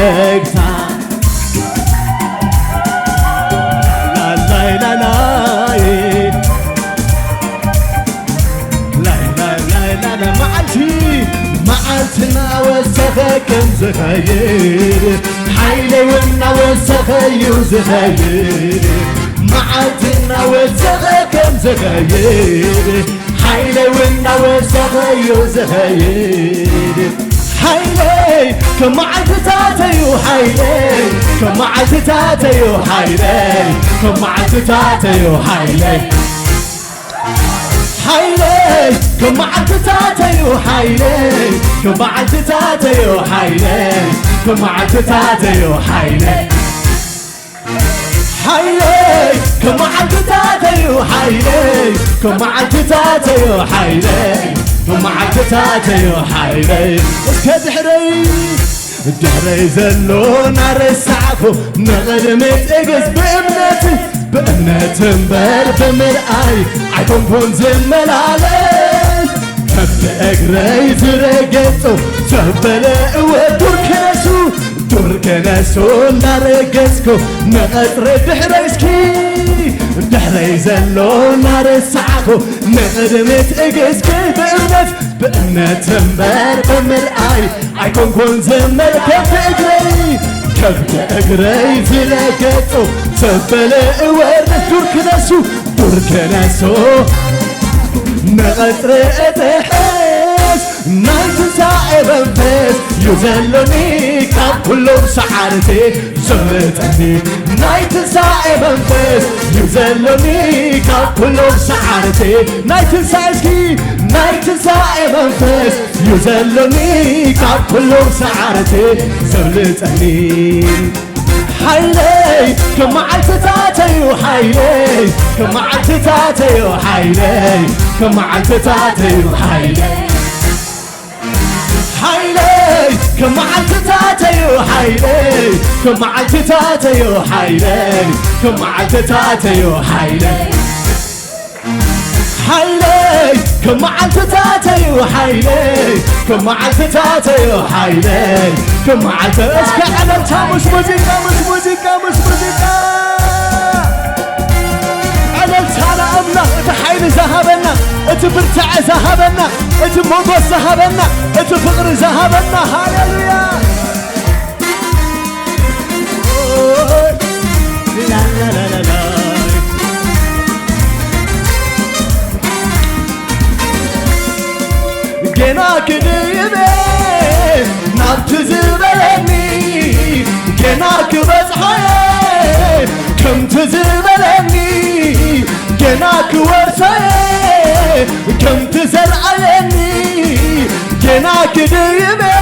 فقتا لا لا لا لا لا لا لا لا لا معلتنا وسخكم زخير حيلي ونا وسخي وزخير معلتنا وسخكم زخير حيلي ونا وسخي وزخير حيلي كم عتتاتي وحيلي كم عتتاتي وحيلي كم عتتاتي وحيلي حيلي كم عتتاتي وحيلي كم عتتاتي وحيلي كم عتتاتي وحيلي حيلي كم عتتاتي وحيلي كم عتتاتي وحيلي كم عتتاتي وحيلي الدحري زلون عرسعكو نغدمت اقز بامنتي بامنت مبر بمرأي عيكم كون زملالي كفت اقري زرقتو تهبلي ودور كنسو نارقسكو نغطر الدحري سكي الدحري زلون عرسعكو نغدمت اقز بامنت مبر بمرأي عيكم كون زمل كفت اقري زرقتو تهبلي ودور كنسو نغطر اتحس نايت سائب انفس يزلوني كاب كله بسعارتي زمتني نايت سائب انفس يزلوني كاب كله بسعارتي نايت سائسكي نايت سائب انفس يزلوني كاب كله بسعارتي زمتني حيلي كم عتتاتي وحيلي كم عتتاتي وحيلي كم عتتاتي وحيلي حيلي كم عتتاتي وحيلي كم عتتاتي وحيلي كم عتتاتي وحيلي حيلي كم عتتاتي وحيلي كم عتتاتي وحيلي كم عتتاتي اسكع على التامس موسيقى مش موسيقى على التانا أمنا اتحيل زهبنا اتبرتع زهبنا اتموقف زهبنا اتفقر زهبنا هاليلويا لا لا لا لا لا جناك ديبي نبت زبلني جناك بزحي كم تزبلني جناك ورثي كم تزرعيني جناك ديبي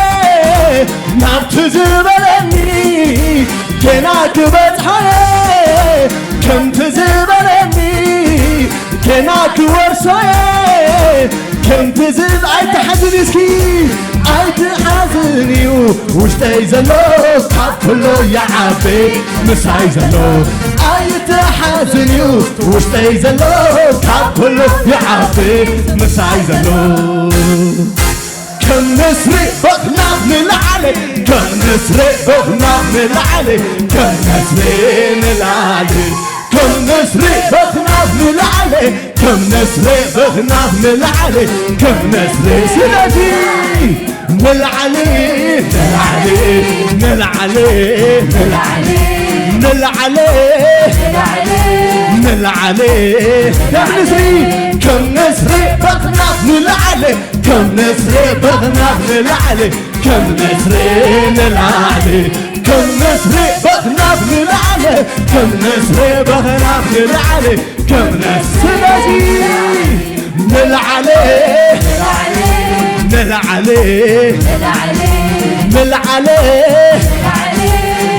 نبت زبلني جناك بزحي كم تزبلني جناك ورثي كم تزب عيت حزنيسكي عيت حزنيو وشتاي زلو كابلو يا عبي مساي زلو عيت حزنيو وشتاي زلو كابلو يا عبي مساي زلو كم نسري بغنا من العلي كم نسري بغنا من العلي كم نسري من العلي كم نسري بغنا من العلي كم نسري بغنا من العلي كم نسري سلتي من العلي من العلي من العلي من العلي من العلي من العلي كم نسري كم نسري بغنا من العلي كم نسري بغنا من العلي كم نسري من العلي كم نسري بغنا من العلي كم نسري بغنا من العلي كم نسري من العلي من العلي من العلي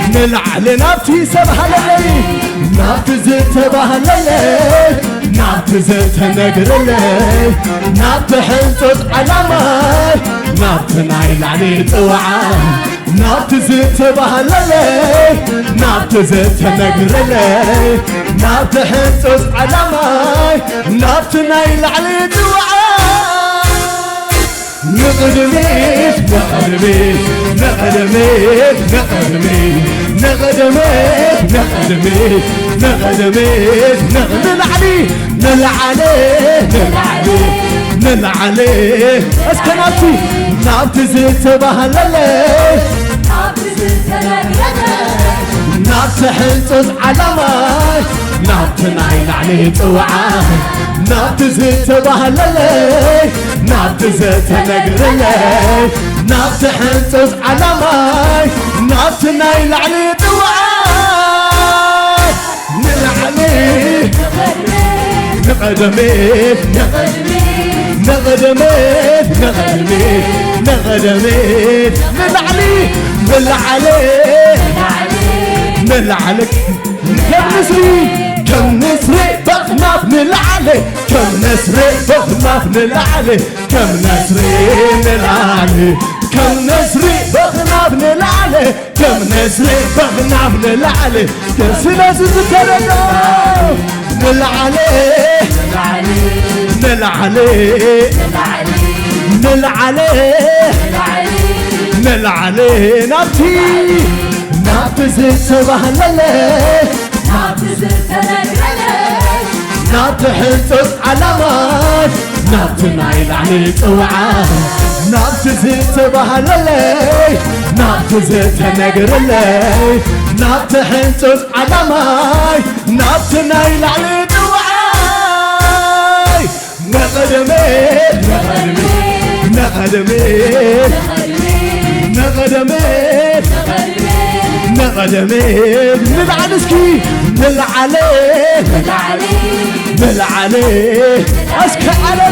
من العلي نبتي سبها للي نبتي زيت بهللي نبتي زيت نقرلي نبتي حلتت علامي نبتي نايل علي طوعا نبتي زيت بهللي نبتي زيت نقرلي نبتي حلتت علامي نبتي نايل علي طوعا نقدميش نقدميش نقدميش نقدميش نقدميش نقدميش نقدميش نلعلي نلعلي نلعلي نلعلي اسكناتي نابت زيت بهللي نابت زيت نابت حنطز علامات نابت نايل عليه طوعة نابت زيت بهللي نابت زيت نقرلي نابت حنطز علامات نابت نايل عليه طوعة نلعلي نقدميش نقدميش نقدميش نقدميش نلعلي نلعلي نلعلك كم نسري كم نسري بخناف نلعلي كم نسري بخناف نلعلي كم نسري نلعلي كم نسري بخناف نلعلي كم نسري بخناف نلعلي كم سلاس الكرنا نلعلي نلعلي نلعلي نلعلي نبتي نابت زيت بهللي نابت زيت نقرلي نابت حنطز علامات نابت نايل عليه طوعة نابت زيت بهللي نابت زيت نقرلي نابت حنطز علامات نابت نايل عليه طوعة نقدميش نقدميش نقدميش نقدميش نلعلسكي نلعليه نلعليه نلعليه اسكي على